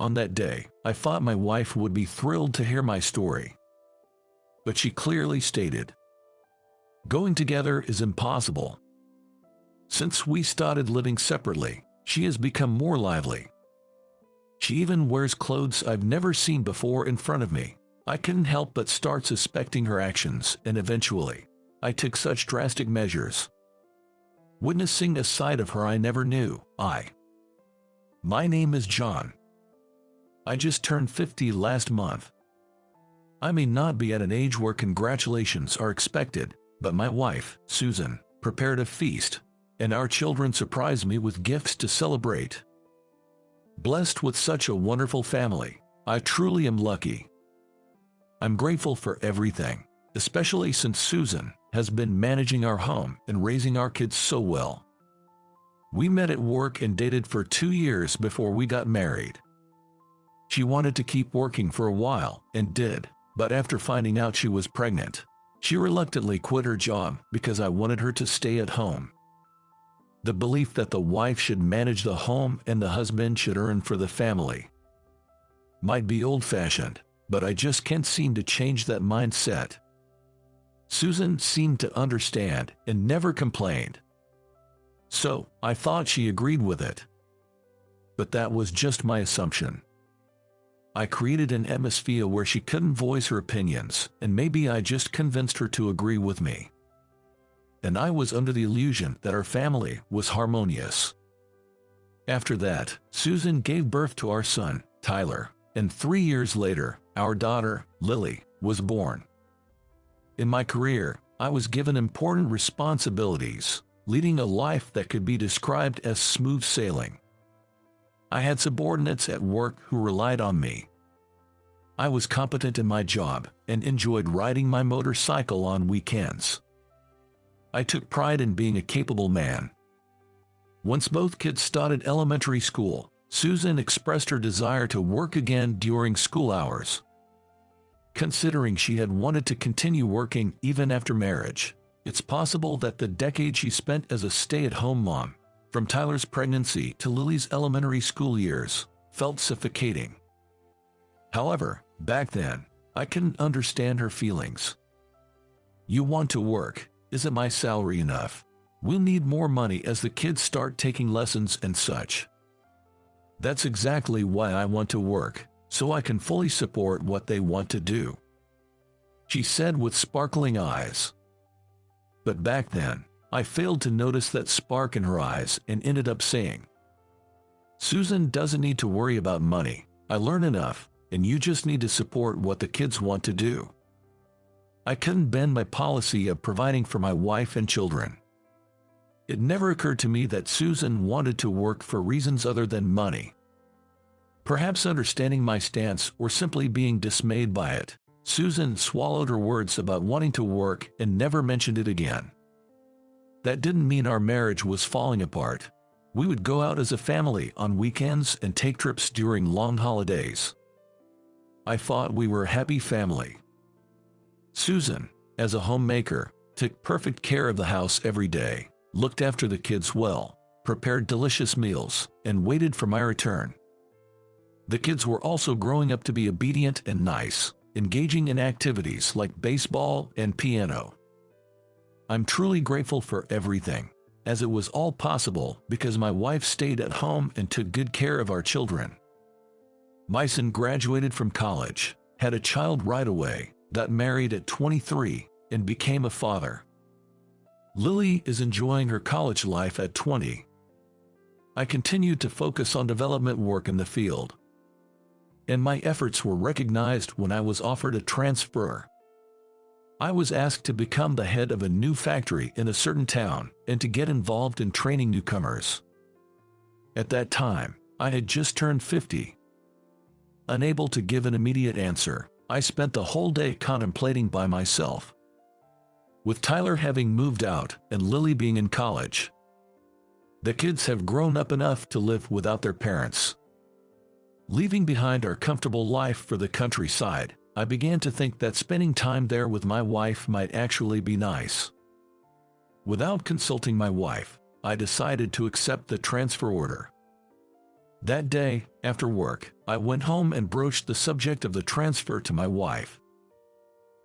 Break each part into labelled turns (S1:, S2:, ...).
S1: On that day, I thought my wife would be thrilled to hear my story. But she clearly stated, "Going together is impossible." Since we started living separately, she has become more lively. She even wears clothes I've never seen before in front of me. I couldn't help but start suspecting her actions, and eventually, I took such drastic measures. Witnessing a side of her I never knew. My name is John. I just turned 50 last month. I may not be at an age where congratulations are expected, but my wife, Susan, prepared a feast, and our children surprised me with gifts to celebrate. Blessed with such a wonderful family, I truly am lucky. I'm grateful for everything, especially since Susan has been managing our home and raising our kids so well. We met at work and dated for 2 years before we got married. She wanted to keep working for a while, and did, but after finding out she was pregnant, she reluctantly quit her job because I wanted her to stay at home. The belief that the wife should manage the home and the husband should earn for the family might be old-fashioned, but I just can't seem to change that mindset. Susan seemed to understand and never complained. So, I thought she agreed with it. But that was just my assumption. I created an atmosphere where she couldn't voice her opinions, and maybe I just convinced her to agree with me. And I was under the illusion that our family was harmonious. After that, Susan gave birth to our son, Tyler, and 3 years later, our daughter, Lily, was born. In my career, I was given important responsibilities, leading a life that could be described as smooth sailing. I had subordinates at work who relied on me. I was competent in my job and enjoyed riding my motorcycle on weekends. I took pride in being a capable man. Once both kids started elementary school, Susan expressed her desire to work again during school hours. Considering she had wanted to continue working even after marriage, it's possible that the decade she spent as a stay-at-home mom, from Tyler's pregnancy to Lily's elementary school years, felt suffocating. However, back then, I couldn't understand her feelings. "You want to work. Isn't my salary enough? We'll need more money as the kids start taking lessons and such." "That's exactly why I want to work, so I can fully support what they want to do," she said with sparkling eyes. But back then, I failed to notice that spark in her eyes and ended up saying, "Susan doesn't need to worry about money. I learn enough, and you just need to support what the kids want to do." I couldn't bend my policy of providing for my wife and children. It never occurred to me that Susan wanted to work for reasons other than money. Perhaps understanding my stance or simply being dismayed by it, Susan swallowed her words about wanting to work and never mentioned it again. That didn't mean our marriage was falling apart. We would go out as a family on weekends and take trips during long holidays. I thought we were a happy family. Susan, as a homemaker, took perfect care of the house every day, looked after the kids well, prepared delicious meals, and waited for my return. The kids were also growing up to be obedient and nice, engaging in activities like baseball and piano. I'm truly grateful for everything, as it was all possible because my wife stayed at home and took good care of our children. My son graduated from college, had a child right away, got married at 23, and became a father. Lily is enjoying her college life at 20. I continued to focus on development work in the field, and my efforts were recognized when I was offered a transfer. I was asked to become the head of a new factory in a certain town and to get involved in training newcomers. At that time, I had just turned 50. Unable to give an immediate answer, I spent the whole day contemplating by myself. With Tyler having moved out and Lily being in college, the kids have grown up enough to live without their parents. Leaving behind our comfortable life for the countryside, I began to think that spending time there with my wife might actually be nice. Without consulting my wife, I decided to accept the transfer order. That day, after work, I went home and broached the subject of the transfer to my wife.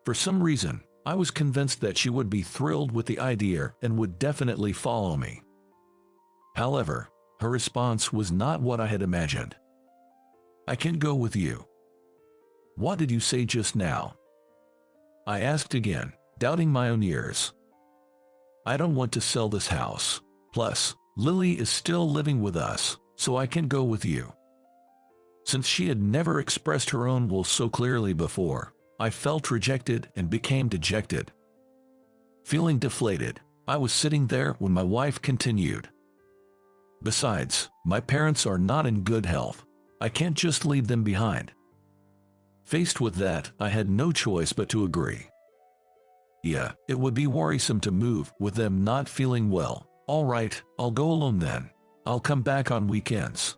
S1: For some reason, I was convinced that she would be thrilled with the idea and would definitely follow me. However, her response was not what I had imagined. "I can go with you." "What did you say just now?" I asked again, doubting my own ears. "I don't want to sell this house. Plus, Lily is still living with us, so I can go with you." Since she had never expressed her own will so clearly before, I felt rejected and became dejected. Feeling deflated, I was sitting there when my wife continued. "Besides, my parents are not in good health. I can't just leave them behind." Faced with that, I had no choice but to agree. "Yeah, it would be worrisome to move with them not feeling well. All right, I'll go alone then. I'll come back on weekends."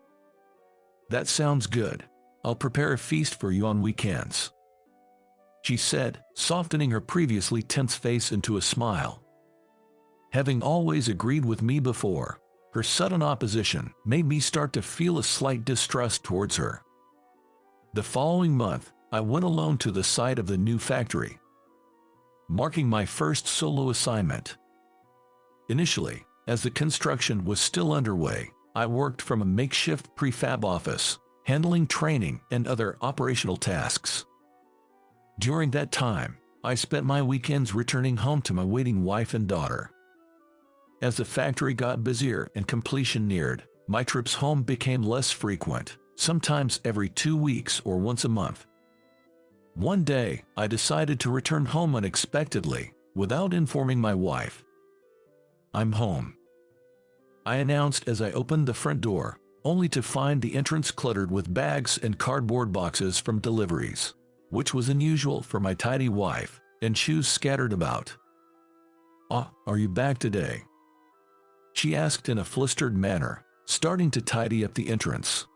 S1: "That sounds good. I'll prepare a feast for you on weekends," she said, softening her previously tense face into a smile. Having always agreed with me before, her sudden opposition made me start to feel a slight distrust towards her. The following month, I went alone to the site of the new factory, marking my first solo assignment. Initially, as the construction was still underway, I worked from a makeshift prefab office, handling training and other operational tasks. During that time, I spent my weekends returning home to my waiting wife and daughter. As the factory got busier and completion neared, my trips home became less frequent, sometimes every 2 weeks or once a month. One day, I decided to return home unexpectedly, without informing my wife. "I'm home," I announced as I opened the front door, only to find the entrance cluttered with bags and cardboard boxes from deliveries, which was unusual for my tidy wife, and shoes scattered about. Are you back today?" she asked in a flustered manner, starting to tidy up the entrance.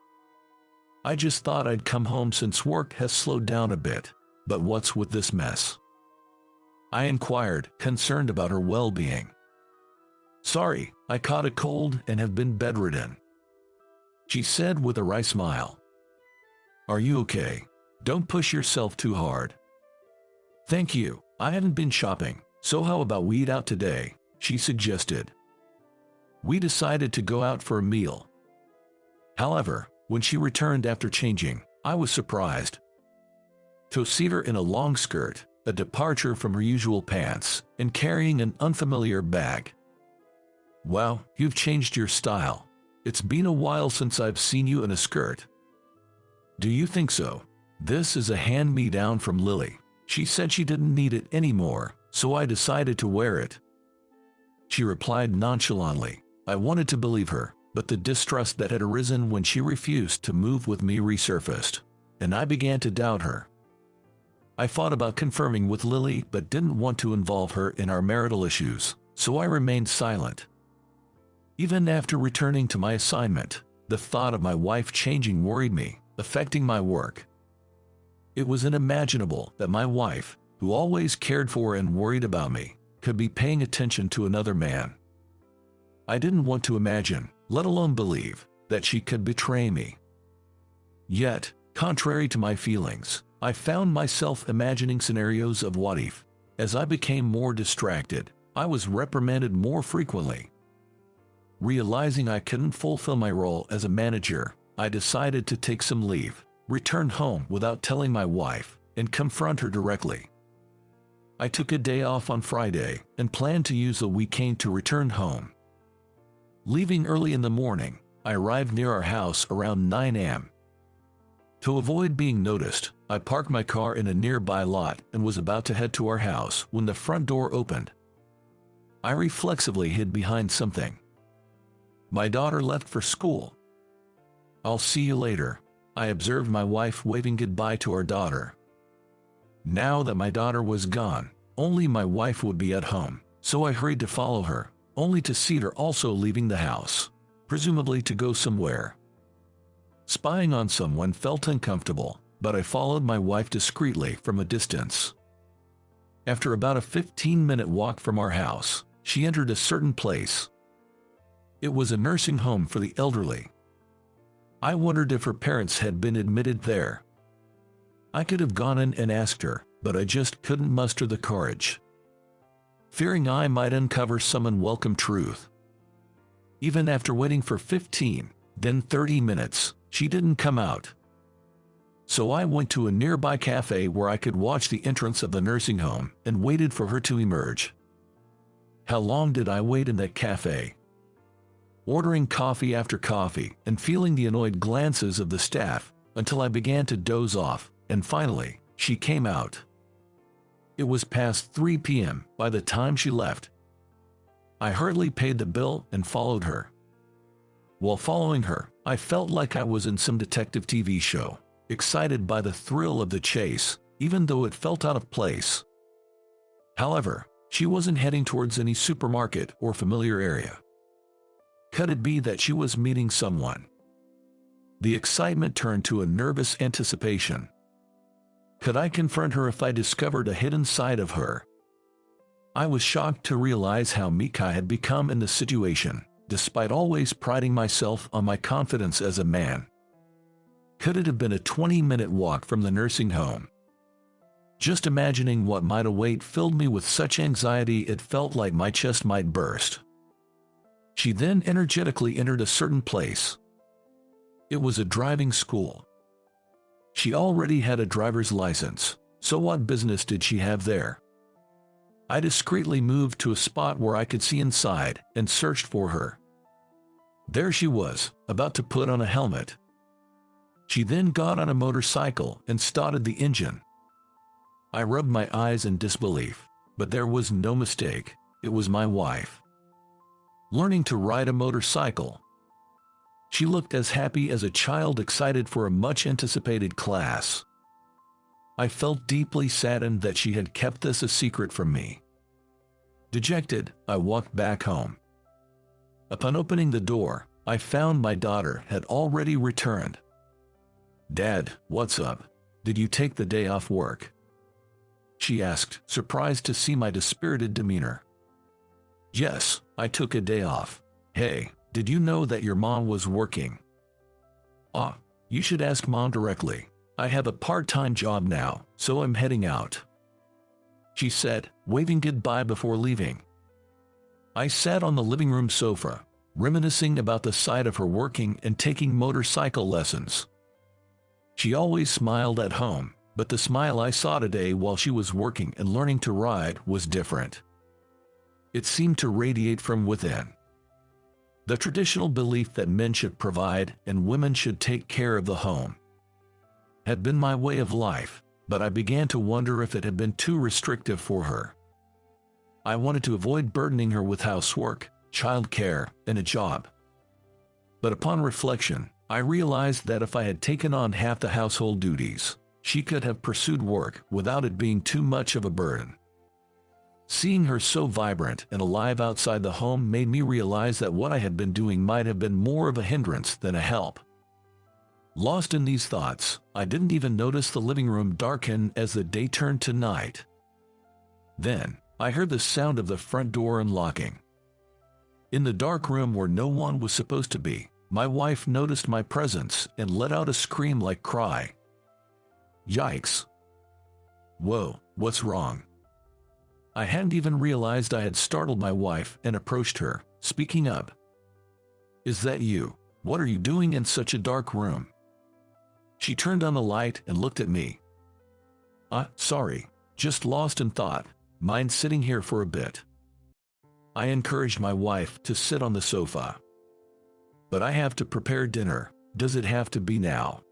S1: "I just thought I'd come home since work has slowed down a bit, but what's with this mess?" I inquired, concerned about her well-being. "Sorry, I caught a cold and have been bedridden," she said with a wry smile. "Are you okay? Don't push yourself too hard." "Thank you, I haven't been shopping, so how about we eat out today?" she suggested. We decided to go out for a meal. However, when she returned after changing, I was surprised to see her in a long skirt, a departure from her usual pants, and carrying an unfamiliar bag. "Wow, you've changed your style. It's been a while since I've seen you in a skirt." "Do you think so? This is a hand-me-down from Lily. She said she didn't need it anymore, so I decided to wear it," she replied nonchalantly. I wanted to believe her, but the distrust that had arisen when she refused to move with me resurfaced, and I began to doubt her. I thought about confirming with Lily but didn't want to involve her in our marital issues, so I remained silent. Even after returning to my assignment, the thought of my wife changing worried me, affecting my work. It was unimaginable that my wife, who always cared for and worried about me, could be paying attention to another man. I didn't want to imagine, let alone believe, that she could betray me. Yet, contrary to my feelings, I found myself imagining scenarios of what if. As I became more distracted, I was reprimanded more frequently. Realizing I couldn't fulfill my role as a manager, I decided to take some leave, return home without telling my wife, and confront her directly. I took a day off on Friday and planned to use the weekend to return home. Leaving early in the morning, I arrived near our house around 9 a.m. To avoid being noticed, I parked my car in a nearby lot and was about to head to our house when the front door opened. I reflexively hid behind something. My daughter left for school. "I'll see you later," I observed my wife waving goodbye to our daughter. Now that my daughter was gone, only my wife would be at home, so I hurried to follow her, only to see her also leaving the house, presumably to go somewhere. Spying on someone felt uncomfortable, but I followed my wife discreetly from a distance. After about a 15-minute walk from our house, she entered a certain place. It was a nursing home for the elderly. I wondered if her parents had been admitted there. I could have gone in and asked her, but I just couldn't muster the courage, fearing I might uncover some unwelcome truth. Even after waiting for 15, then 30 minutes, she didn't come out. So I went to a nearby cafe where I could watch the entrance of the nursing home and waited for her to emerge. How long did I wait in that cafe? Ordering coffee after coffee and feeling the annoyed glances of the staff until I began to doze off, and finally, she came out. It was past 3 p.m. by the time she left. I hurriedly paid the bill and followed her. While following her, I felt like I was in some detective TV show, excited by the thrill of the chase, even though it felt out of place. However, she wasn't heading towards any supermarket or familiar area. Could it be that she was meeting someone? The excitement turned to a nervous anticipation. Could I confront her if I discovered a hidden side of her? I was shocked to realize how meek I had become in the situation, despite always priding myself on my confidence as a man. Could it have been a 20-minute walk from the nursing home? Just imagining what might await filled me with such anxiety it felt like my chest might burst. She then energetically entered a certain place. It was a driving school. She already had a driver's license, so what business did she have there? I discreetly moved to a spot where I could see inside and searched for her. There she was, about to put on a helmet. She then got on a motorcycle and started the engine. I rubbed my eyes in disbelief, but there was no mistake. It was my wife, learning to ride a motorcycle. She looked as happy as a child excited for a much-anticipated class. I felt deeply saddened that she had kept this a secret from me. Dejected, I walked back home. Upon opening the door, I found my daughter had already returned. "Dad, what's up? Did you take the day off work?" she asked, surprised to see my dispirited demeanor. "Yes, I took a day off. Hey, did you know that your mom was working?" "Ah, you should ask Mom directly. I have a part-time job now, so I'm heading out," she said, waving goodbye before leaving. I sat on the living room sofa, reminiscing about the sight of her working and taking motorcycle lessons. She always smiled at home, but the smile I saw today while she was working and learning to ride was different. It seemed to radiate from within. The traditional belief that men should provide and women should take care of the home had been my way of life, but I began to wonder if it had been too restrictive for her. I wanted to avoid burdening her with housework, childcare, and a job. But upon reflection, I realized that if I had taken on half the household duties, she could have pursued work without it being too much of a burden. Seeing her so vibrant and alive outside the home made me realize that what I had been doing might have been more of a hindrance than a help. Lost in these thoughts, I didn't even notice the living room darken as the day turned to night. Then, I heard the sound of the front door unlocking. In the dark room where no one was supposed to be, my wife noticed my presence and let out a scream like cry. Yikes! Whoa, what's wrong? I hadn't even realized I had startled my wife and approached her, speaking up. "Is that you? What are you doing in such a dark room?" She turned on the light and looked at me. Sorry, just lost in thought. Mind sitting here for a bit?" I encouraged my wife to sit on the sofa. "But I have to prepare dinner. Does it have to be now?"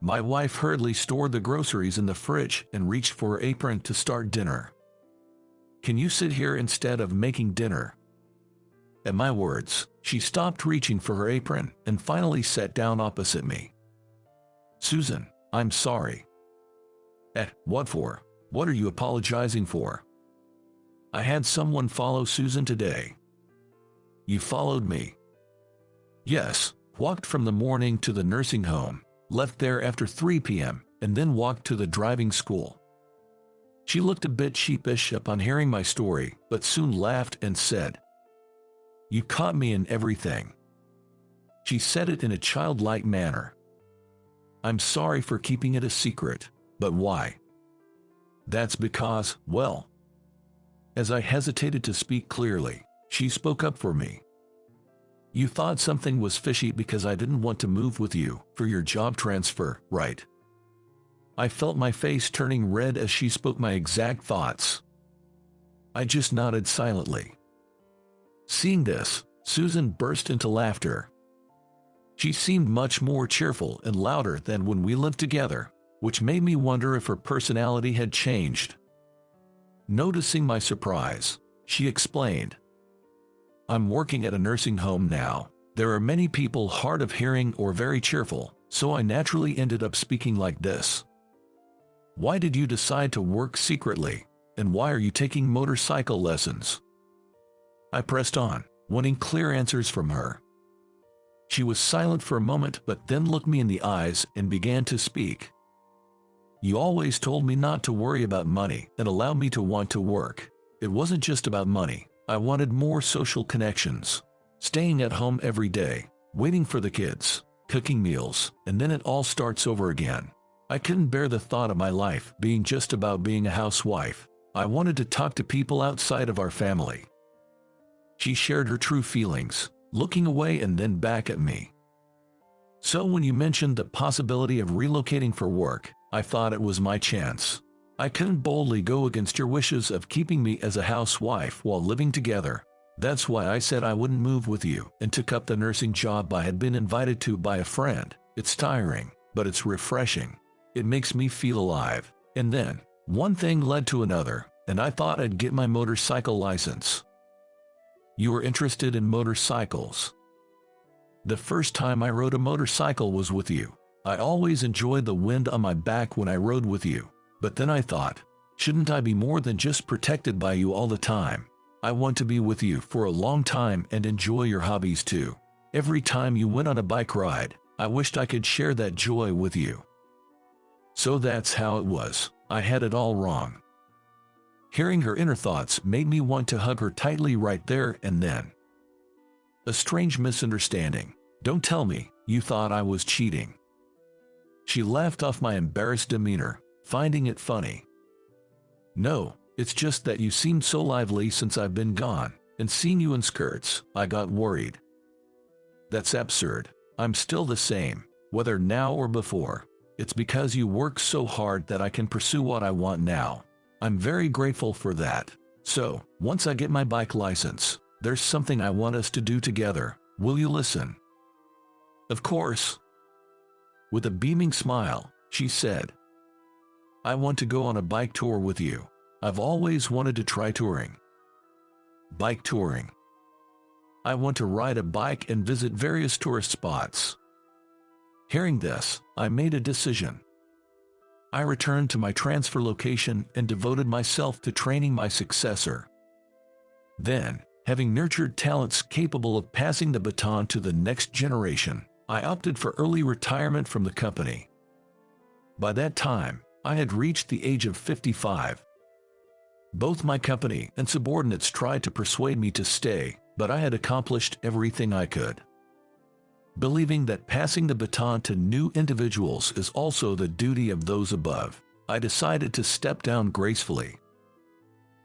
S1: My wife hurriedly stored the groceries in the fridge and reached for her apron to start dinner. "Can you sit here instead of making dinner?" At my words, she stopped reaching for her apron and finally sat down opposite me. "Susan, I'm sorry." What for? What are you apologizing for?" "I had someone follow Susan today." "You followed me?" "Yes, walked from the morning to the nursing home, left there after 3 p.m., and then walked to the driving school." She looked a bit sheepish upon hearing my story, but soon laughed and said, "You caught me in everything." She said it in a childlike manner. I'm sorry for keeping it a secret, but why? That's because, well. As I hesitated to speak clearly, she spoke up for me. You thought something was fishy because I didn't want to move with you for your job transfer, right? I felt my face turning red as she spoke my exact thoughts. I just nodded silently. Seeing this, Susan burst into laughter. She seemed much more cheerful and louder than when we lived together, which made me wonder if her personality had changed. Noticing my surprise, she explained, I'm working at a nursing home now. There are many people hard of hearing or very cheerful, so I naturally ended up speaking like this. Why did you decide to work secretly, and why are you taking motorcycle lessons? I pressed on, wanting clear answers from her. She was silent for a moment but then looked me in the eyes and began to speak. You always told me not to worry about money and allowed me to want to work. It wasn't just about money. I wanted more social connections. Staying at home every day, waiting for the kids, cooking meals, and then it all starts over again. I couldn't bear the thought of my life being just about being a housewife. I wanted to talk to people outside of our family. She shared her true feelings, looking away and then back at me. So when you mentioned the possibility of relocating for work, I thought it was my chance. I couldn't boldly go against your wishes of keeping me as a housewife while living together. That's why I said I wouldn't move with you and took up the nursing job I had been invited to by a friend. It's tiring, but it's refreshing. It makes me feel alive. And then, one thing led to another, and I thought I'd get my motorcycle license. You were interested in motorcycles. The first time I rode a motorcycle was with you. I always enjoyed the wind on my back when I rode with you. But then I thought, shouldn't I be more than just protected by you all the time? I want to be with you for a long time and enjoy your hobbies too. Every time you went on a bike ride, I wished I could share that joy with you. So that's how it was. I had it all wrong. Hearing her inner thoughts made me want to hug her tightly right there and then. A strange misunderstanding. Don't tell me you thought I was cheating. She laughed off my embarrassed demeanor, finding it funny. No, it's just that you seemed so lively since I've been gone, and seen you in skirts, I got worried. That's absurd. I'm still the same, whether now or before. It's because you work so hard that I can pursue what I want now. I'm very grateful for that. So, once I get my bike license, there's something I want us to do together. Will you listen? Of course. With a beaming smile, she said, I want to go on a bike tour with you. I've always wanted to try touring. Bike touring. I want to ride a bike and visit various tourist spots. Hearing this, I made a decision. I returned to my transfer location and devoted myself to training my successor. Then, having nurtured talents capable of passing the baton to the next generation, I opted for early retirement from the company. By that time, I had reached the age of 55. Both my company and subordinates tried to persuade me to stay, but I had accomplished everything I could. Believing that passing the baton to new individuals is also the duty of those above, I decided to step down gracefully.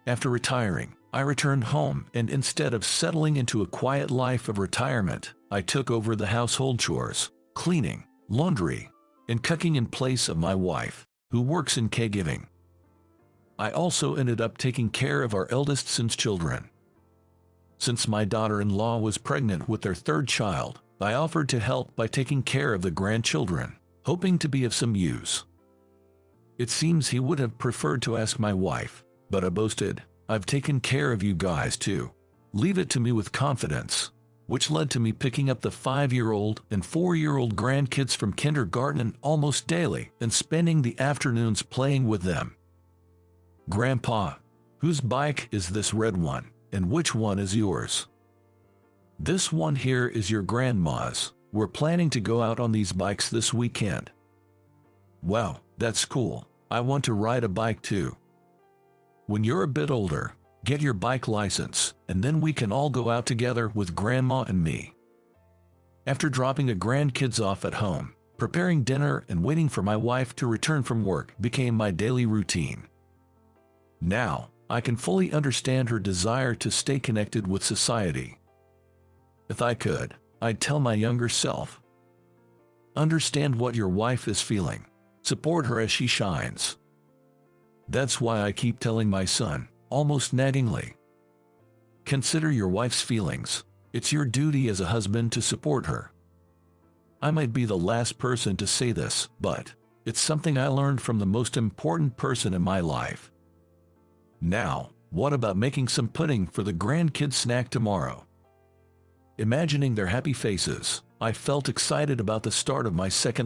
S1: After retiring, I returned home and instead of settling into a quiet life of retirement, I took over the household chores, cleaning, laundry, and cooking in place of my wife, who works in caregiving. I also ended up taking care of our eldest son's children. Since my daughter-in-law was pregnant with their third child, I offered to help by taking care of the grandchildren, hoping to be of some use. It seems he would have preferred to ask my wife, but I boasted, I've taken care of you guys too. Leave it to me with confidence, which led to me picking up the 5-year-old and 4-year-old grandkids from kindergarten almost daily and spending the afternoons playing with them. Grandpa, whose bike is this red one, and which one is yours? This one here is your grandma's. We're planning to go out on these bikes this weekend. Wow, that's cool. I want to ride a bike too. When you're a bit older, get your bike license, and then we can all go out together with Grandma and me. After dropping the grandkids off at home, preparing dinner and waiting for my wife to return from work became my daily routine. Now, I can fully understand her desire to stay connected with society. If I could, I'd tell my younger self, understand what your wife is feeling. Support her as she shines. That's why I keep telling my son, almost naggingly, consider your wife's feelings. It's your duty as a husband to support her. I might be the last person to say this, but it's something I learned from the most important person in my life. Now, what about making some pudding for the grandkids' snack tomorrow? Imagining their happy faces, I felt excited about the start of my second